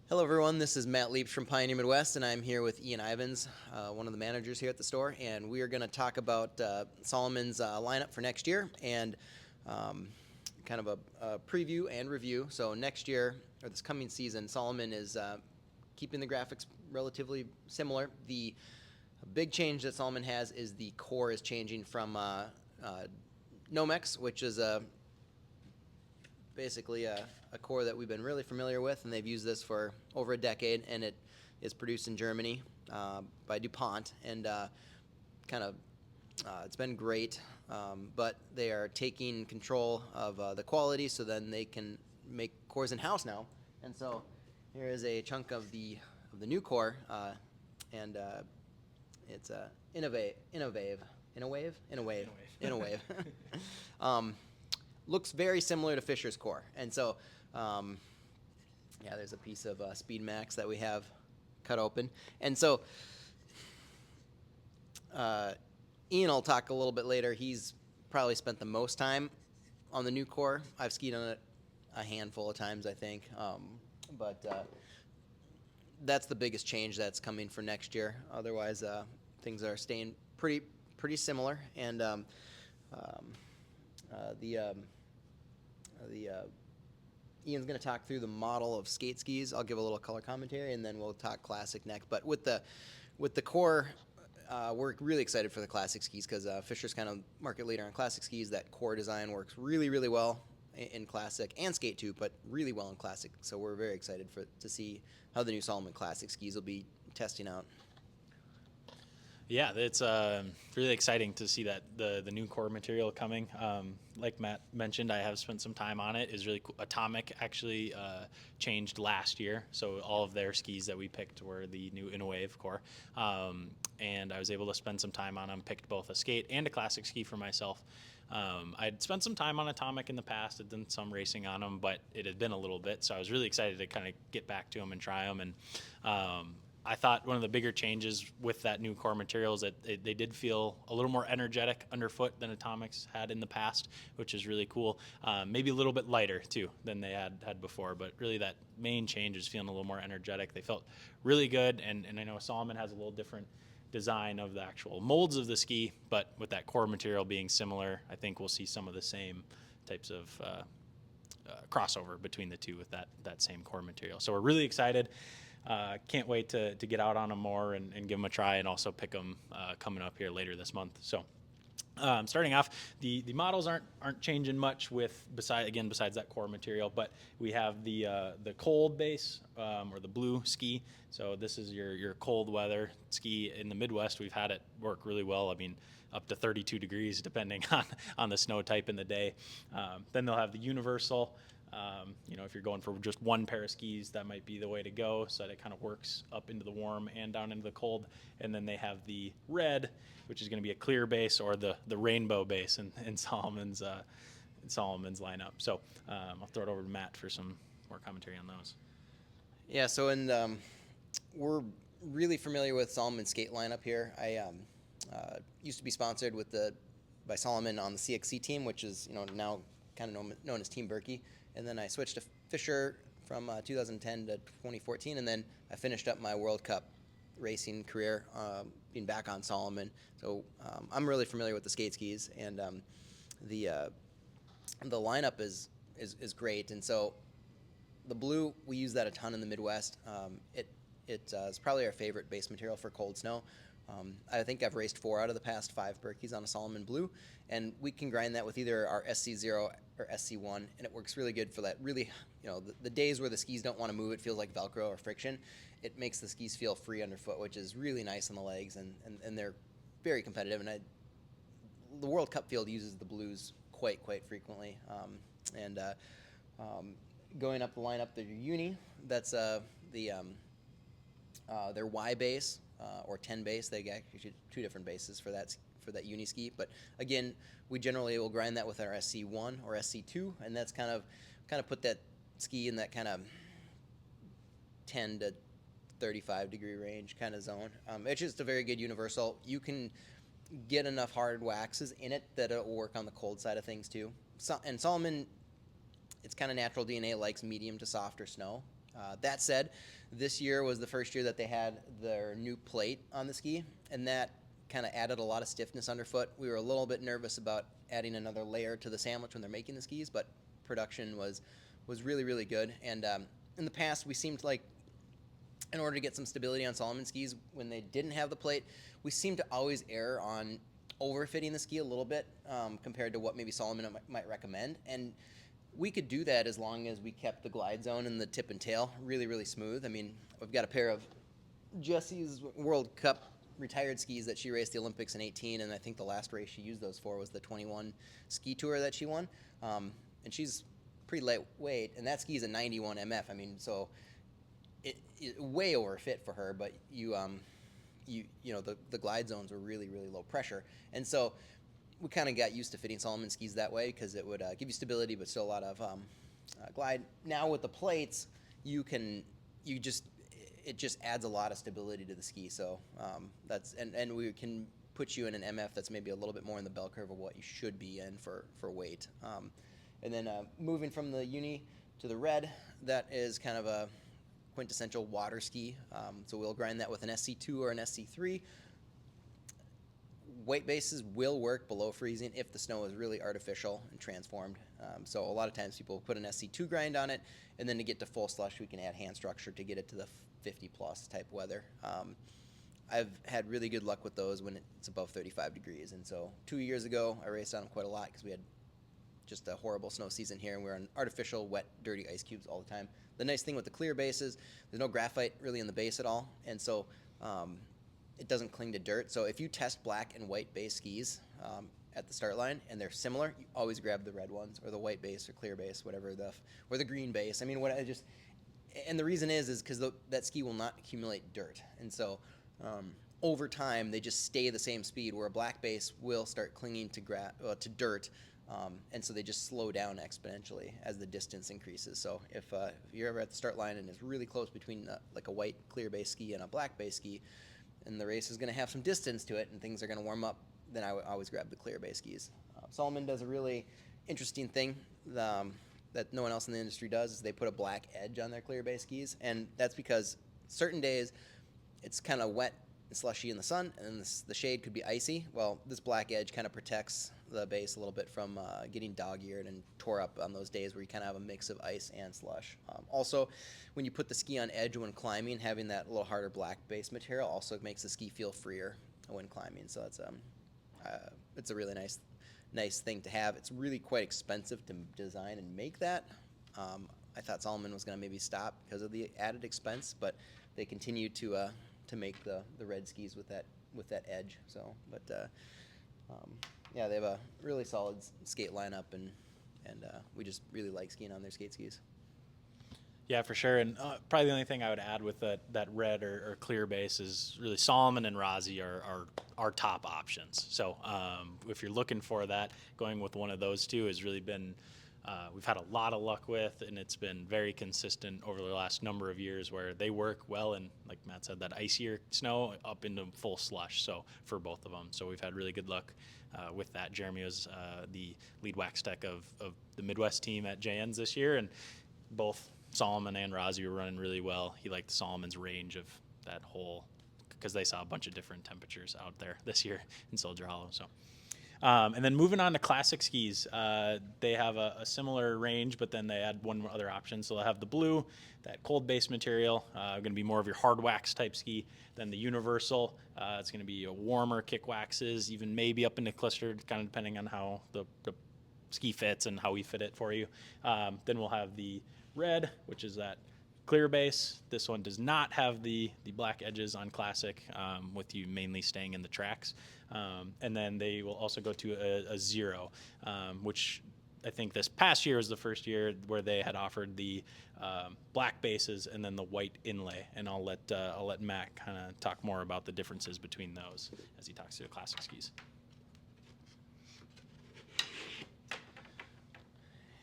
Hello, everyone. This is Matt Leaps from Pioneer Midwest, and I'm here with Ian Ivins, one of the managers here at the store. And we are going to talk about Salomon's lineup for next year and kind of a preview and review. So next year, or this coming season, Salomon is keeping the graphics relatively similar. The big change that Salomon has is the core is changing from Nomex, which is basically a core that we've been really familiar with, and they've used this for over a decade, and it is produced in Germany by DuPont, and it's been great, but they are taking control of the quality, so then they can make cores in-house now. And so here is a chunk of the new core, and it's Innovave. Looks very similar to Fisher's core. And so, there's a piece of Speed Max that we have cut open. And so, Ian will talk a little bit later. He's probably spent the most time on the new core. I've skied on it a handful of times, I think. But that's the biggest change that's coming for next year. Otherwise, things are staying pretty similar. And Ian's going to talk through the model of skate skis. I'll give a little color commentary, and then we'll talk classic next. But with the core, we're really excited for the classic skis because Fisher's kind of market leader on classic skis. That core design works really, really well in classic and skate too, but really well in classic. So we're very excited to see how the new Salomon classic skis will be testing out. Yeah, it's really exciting to see that the new core material coming. Like Matt mentioned, I have spent some time on it. It's really cool. Atomic actually changed last year, so all of their skis that we picked were the new Innovave core, and I was able to spend some time on them. Picked both a skate and a classic ski for myself. I'd spent some time on Atomic in the past. I'd done some racing on them, but it had been a little bit, so I was really excited to kind of get back to them and try them. And I thought one of the bigger changes with that new core material is that they did feel a little more energetic underfoot than Atomics had in the past, which is really cool. Maybe a little bit lighter too than they had before, but really that main change is feeling a little more energetic. They felt really good, and I know Salomon has a little different design of the actual molds of the ski, but with that core material being similar, I think we'll see some of the same types of crossover between the two with that same core material. So we're really excited. Can't wait to get out on them more and give them a try, and also pick them coming up here later this month. So starting off, the models aren't changing much besides that core material, but we have the cold base or the blue ski. So this is your cold weather ski. In the Midwest, we've had it work really well. I mean, up to 32 degrees depending on the snow type in the day. Then they'll have the universal. If you're going for just one pair of skis, that might be the way to go, so that it kind of works up into the warm and down into the cold. And then they have the red, which is going to be a clear base, or the rainbow base in Salomon's lineup. So I'll throw it over to Matt for some more commentary on those. Yeah, so we're really familiar with Salomon's skate lineup here. I used to be sponsored by Salomon on the CXC team, which is now kind of known as Team Berkey. And then I switched to Fisher from 2010 to 2014, and then I finished up my World Cup racing career being back on Salomon. So I'm really familiar with the skate skis, and the lineup is great. And so the blue, we use that a ton in the Midwest. It's probably our favorite base material for cold snow. I think I've raced 4 out of the past 5 Berkeys on a Salomon blue, and we can grind that with either our SC0 or SC1, and it works really good for that. Really, the days where the skis don't want to move, it feels like Velcro or friction. It makes the skis feel free underfoot, which is really nice on the legs, and they're very competitive. And the World Cup field uses the blues quite frequently. Going up the lineup, the Uni, that's their Y base. Or 10 base. They got 2 different bases for that uni ski. But again, we generally will grind that with our SC1 or SC2, and that's kind of put that ski in that kind of 10 to 35 degree range kind of zone. It's just a very good universal. You can get enough hard waxes in it that it'll work on the cold side of things too. And Salomon, it's kind of natural DNA, likes medium to softer snow. That said, this year was the first year that they had their new plate on the ski, and that kind of added a lot of stiffness underfoot. We were a little bit nervous about adding another layer to the sandwich when they're making the skis, but production was really, really good. And in the past, we seemed like, in order to get some stability on Salomon skis, when they didn't have the plate, we seemed to always err on overfitting the ski a little bit compared to what maybe Salomon might recommend. And we could do that as long as we kept the glide zone and the tip and tail really, really smooth. I mean, we've got a pair of Jessie's World Cup retired skis that she raced the Olympics in 18, and I think the last race she used those for was the 21 ski tour that she won. And she's pretty lightweight, and that ski is a 91 MF. I mean, so it way overfit for her, but you know, the glide zones were really, really low pressure. And so we kind of got used to fitting Salomon skis that way because it would give you stability, but still a lot of glide. Now with the plates, it just adds a lot of stability to the ski. So and we can put you in an MF that's maybe a little bit more in the bell curve of what you should be in for weight. And then moving from the uni to the red, that is kind of a quintessential water ski. So we'll grind that with an SC2 or an SC3. White bases will work below freezing if the snow is really artificial and transformed. So a lot of times people put an SC2 grind on it, and then to get to full slush, we can add hand structure to get it to the 50 plus type weather. I've had really good luck with those when it's above 35 degrees. And so 2 years ago, I raced on them quite a lot because we had just a horrible snow season here, and we're on artificial, wet, dirty ice cubes all the time. The nice thing with the clear bases, there's no graphite really in the base at all, and so it doesn't cling to dirt. So if you test black and white base skis at the start line and they're similar, you always grab the red ones or the white base or clear base, whatever or the green base. I mean, and the reason is because that ski will not accumulate dirt, and so over time they just stay the same speed. Where a black base will start clinging to dirt. And so they just slow down exponentially as the distance increases. So if you're ever at the start line and it's really close between like a white clear base ski and a black base ski, and the race is going to have some distance to it and things are going to warm up, then I would always grab the clear base skis. Salomon does a really interesting thing that no one else in the industry does, is they put a black edge on their clear base skis, and that's because certain days it's kind of wet and slushy in the sun, and the shade could be icy. Well, this black edge kind of protects the base a little bit from getting dog-eared and tore up on those days where you kind of have a mix of ice and slush. Also, when you put the ski on edge when climbing, having that little harder black base material also makes the ski feel freer when climbing. So it's a really nice thing to have. It's really quite expensive to design and make that. I thought Salomon was going to maybe stop because of the added expense, but they continue to make the red skis with that edge. So, but yeah, they have a really solid skate lineup, and we just really like skiing on their skate skis. Yeah, for sure. And probably the only thing I would add with that red or clear base is really Salomon and Razi are our top options. So if you're looking for that, going with one of those two has really been we've had a lot of luck with, and it's been very consistent over the last number of years where they work well in, like Matt said, that icier snow up into full slush. So for both of them, so we've had really good luck with that. Jeremy was the lead wax tech of the Midwest team at JN's this year, and both Salomon and Razi were running really well. He liked Salomon's range of that whole, because they saw a bunch of different temperatures out there this year in Soldier Hollow. So. And then moving on to classic skis, they have a similar range, but then they add one other option. So they'll have the blue, that cold base material, going to be more of your hard wax type ski. Then the universal, it's going to be a warmer kick waxes, even maybe up into clustered, kind of depending on how the ski fits and how we fit it for you. Then we'll have the red, which is that clear base. This one does not have the black edges on classic, with you mainly staying in the tracks. And then they will also go to a zero, which I think this past year was the first year where they had offered the black bases and then the white inlay. And I'll let Matt kind of talk more about the differences between those as he talks to the classic skis.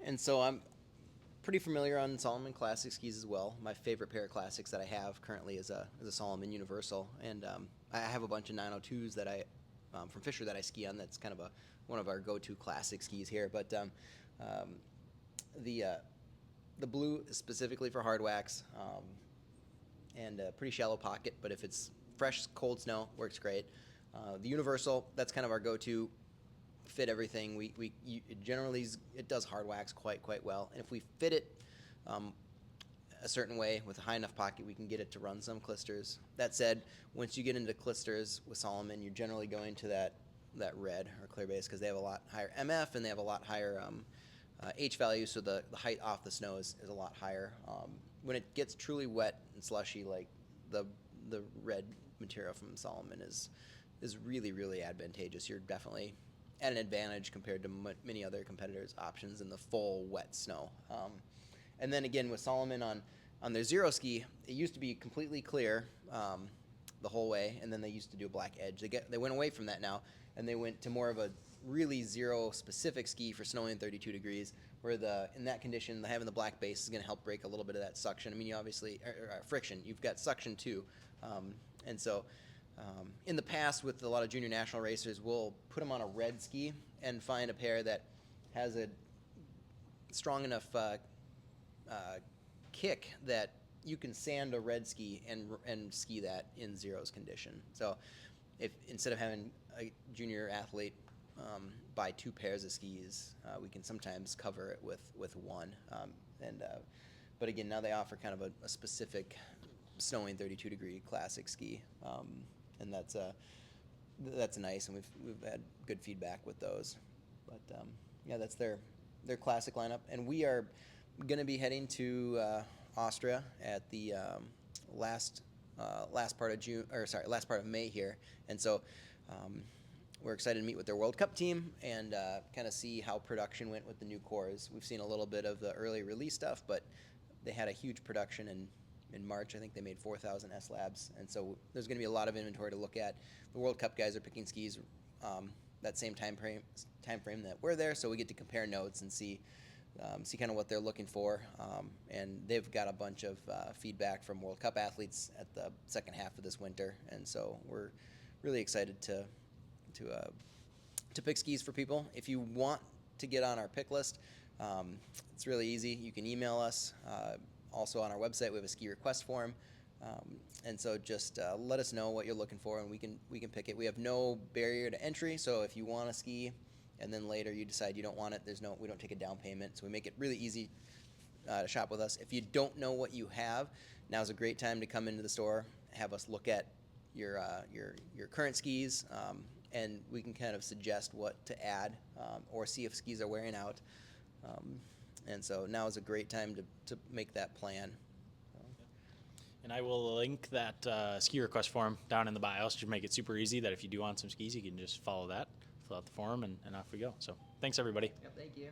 And so I'm pretty familiar on Salomon classic skis as well. My favorite pair of classics that I have currently is a Salomon Universal, and I have a bunch of 902s that I from Fisher that I ski on. That's kind of one of our go-to classic skis here. But the the blue is specifically for hard wax, and a pretty shallow pocket, but if it's fresh, cold snow, works great. The universal, that's kind of our go-to, fit everything. It generally it does hard wax quite well, and if we fit it a certain way with a high enough pocket, we can get it to run some clisters. That said, once you get into clisters with Salomon, you're generally going to that red or clear base because they have a lot higher MF and they have a lot higher H value, so the height off the snow is a lot higher. When it gets truly wet and slushy, like the red material from Salomon is really advantageous. You're definitely at an advantage compared to many other competitors' options in the full wet snow. And then again with Salomon on their zero ski, it used to be completely clear the whole way, and then they used to do a black edge. They went away from that now, and they went to more of a really zero specific ski for snowing 32 degrees, where in that condition, having the black base is going to help break a little bit of that suction. I mean, you obviously friction. You've got suction too, and so. In the past, with a lot of junior national racers, we'll put them on a red ski and find a pair that has a strong enough kick that you can sand a red ski and ski that in zeros condition. So, if instead of having a junior athlete buy 2 pairs of skis, we can sometimes cover it with one. But again, now they offer kind of a specific snowing 32-degree classic ski. And that's nice, and we've had good feedback with those. But yeah, that's their classic lineup, and we are going to be heading to Austria at the last part of May here, and so we're excited to meet with their World Cup team and kind of see how production went with the new cores. We've seen a little bit of the early release stuff, but they had a huge production in March. I think they made 4,000 S-Labs, and so there's going to be a lot of inventory to look at. The World Cup guys are picking skis that same time frame that we're there, so we get to compare notes and see kind of what they're looking for. And they've got a bunch of feedback from World Cup athletes at the second half of this winter, and so we're really excited to pick skis for people. If you want to get on our pick list, it's really easy. You can email us. Also on our website, we have a ski request form, and so just let us know what you're looking for, and we can pick it. We have no barrier to entry, so if you want a ski, and then later you decide you don't want it, we don't take a down payment, so we make it really easy to shop with us. If you don't know what you have, now's a great time to come into the store, have us look at your current skis, and we can kind of suggest what to add or see if skis are wearing out. And so now is a great time to make that plan. And I will link that ski request form down in the bio to make it super easy that if you do want some skis, you can just follow that, fill out the form, and off we go. So thanks, everybody. Yep, thank you.